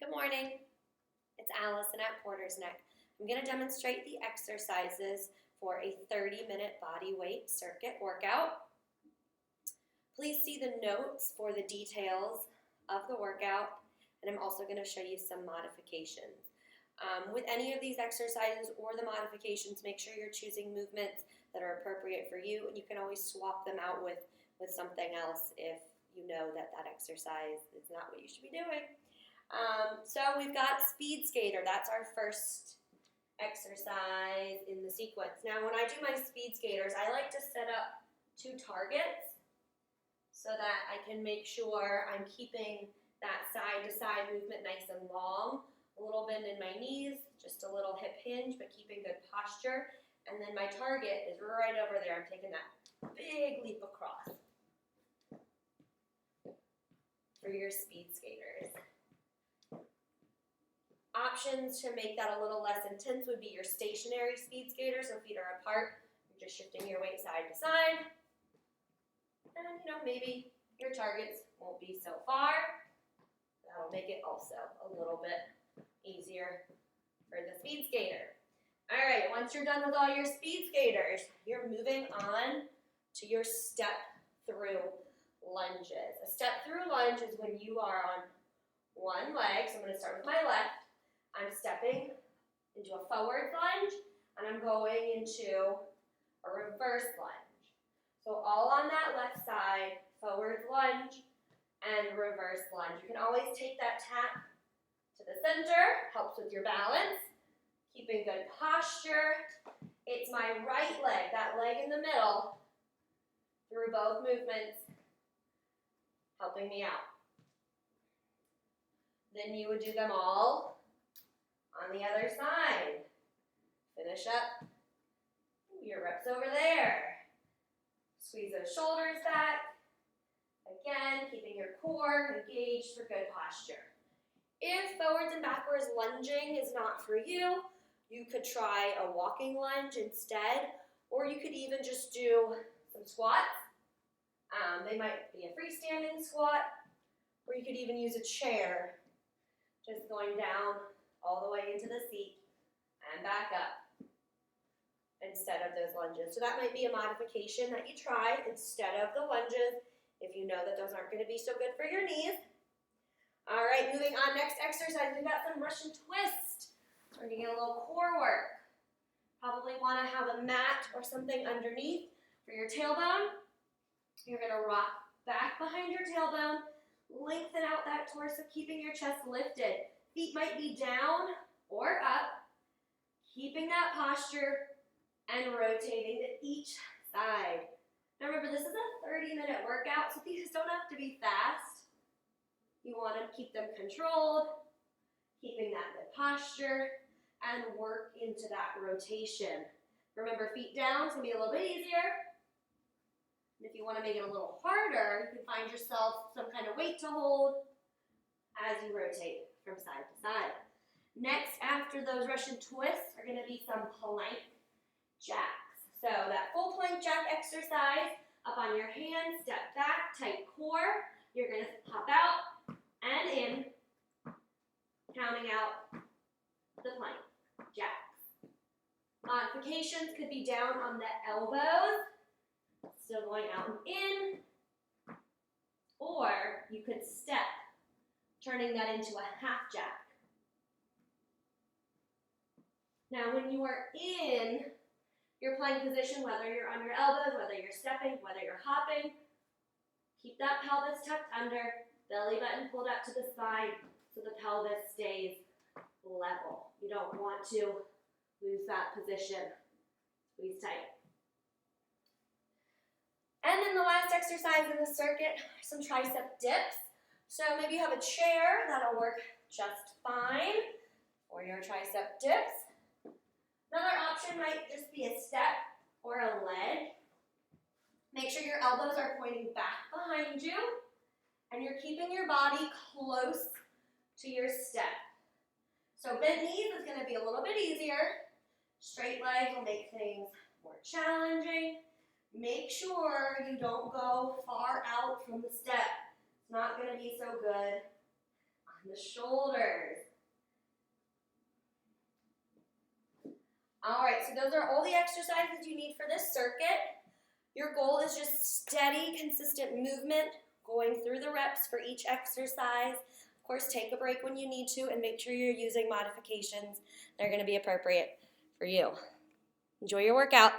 Good morning. It's Allison at Porter's Neck. I'm going to demonstrate the exercises for a 30-minute body weight circuit workout. Please see the notes for the details of the workout, and I'm also going to show you some modifications. With any of these exercises or the modifications, make sure you're choosing movements that are appropriate for you, and you can always swap them out with something else if you know that exercise is not what you should be doing. So we've got speed skater. That's our first exercise in the sequence. Now when I do my speed skaters, I like to set up 2 targets so that I can make sure I'm keeping that side-to-side movement nice and long. A little bend in my knees, just a little hip hinge, but keeping good posture. And then my target is right over there. I'm taking that big leap across for your speed skaters. Options to make that a little less intense would be your stationary speed skater, so feet are apart. You're just shifting your weight side to side. And maybe your targets won't be so far. That'll make it also a little bit easier for the speed skater. All right, once you're done with all your speed skaters, you're moving on to your step through lunges. A step through lunge is when you are on one leg. So I'm going to start with my left. I'm stepping into a forward lunge, and I'm going into a reverse lunge. So all on that left side, forward lunge and reverse lunge. You can always take that tap to the center, helps with your balance, keeping good posture. It's my right leg, that leg in the middle, through both movements, helping me out. Then you would do them all on the other side. Finish up your reps over there. Squeeze those shoulders back. Again, keeping your core engaged for good posture. If forwards and backwards lunging is not for you, you could try a walking lunge instead, or you could even just do some squats. They might be a freestanding squat, or you could even use a chair, just going down all the way into the seat and back up instead of those lunges. So that might be a modification that you try instead of the lunges if you know that those aren't going to be so good for your knees. All right, moving on, next exercise, we've got some Russian twist. We're going to get a little core work. Probably want to have a mat or something underneath for your tailbone. You're going to rock back behind your tailbone, lengthen out that torso, keeping your chest lifted. Feet might be down or up, keeping that posture and rotating to each side. Now remember, this is a 30-minute workout, so these don't have to be fast. You want to keep them controlled, keeping that good posture, and work into that rotation. Remember, feet down is going to be a little bit easier. And if you want to make it a little harder, you can find yourself some kind of weight to hold as you rotate from side to side. Next, after those Russian twists, are going to be some plank jacks. So that full plank jack exercise, up on your hands, step back, tight core. You're going to hop out and in, counting out the plank jacks. Modifications could be down on the elbows, still going out and in, or you could step, turning that into a half jack. Now when you are in your plank position, whether you're on your elbows, whether you're stepping, whether you're hopping, keep that pelvis tucked under, belly button pulled up to the side so the pelvis stays level. You don't want to lose that position. Squeeze tight. And then the last exercise in the circuit are some tricep dips. So maybe you have a chair, that'll work just fine for your tricep dips. Another option might just be a step or a leg. Make sure your elbows are pointing back behind you and you're keeping your body close to your step. So bent knees is going to be a little bit easier. Straight legs will make things more challenging. Make sure you don't go far out from the step. It's not going to be so good on the shoulders. All right, so those are all the exercises you need for this circuit. Your goal is just steady, consistent movement, going through the reps for each exercise. Of course, take a break when you need to and make sure you're using modifications that are going to be appropriate for you. Enjoy your workout.